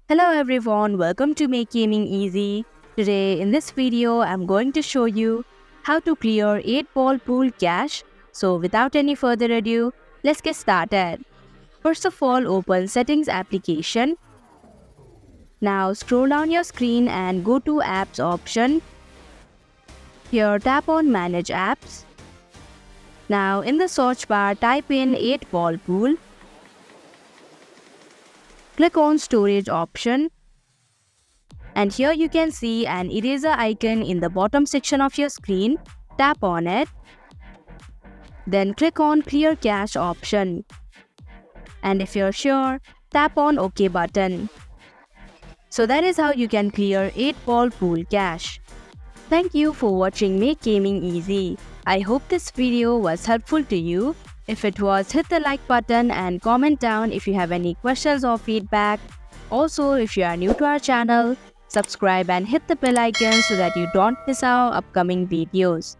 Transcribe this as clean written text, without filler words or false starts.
Hello everyone, welcome to Make Gaming Easy. Today in this video, I'm going to show you how to clear 8-ball pool cache. So without any further ado, let's get started. First of all, open Settings application. Now scroll down your screen and go to Apps option. Here tap on Manage Apps. Now in the search bar, type in 8-ball pool. Click on Storage option. And here you can see an eraser icon in the bottom section of your screen. Tap on it. Then click on Clear Cache option. And if you're sure, tap on OK button. So that is how you can clear 8-ball pool cache. Thank you for watching Make Gaming Easy. I hope this video was helpful to you. If it was, hit the like button and comment down if you have any questions or feedback. Also, if you are new to our channel, subscribe and hit the bell icon so that you don't miss our upcoming videos.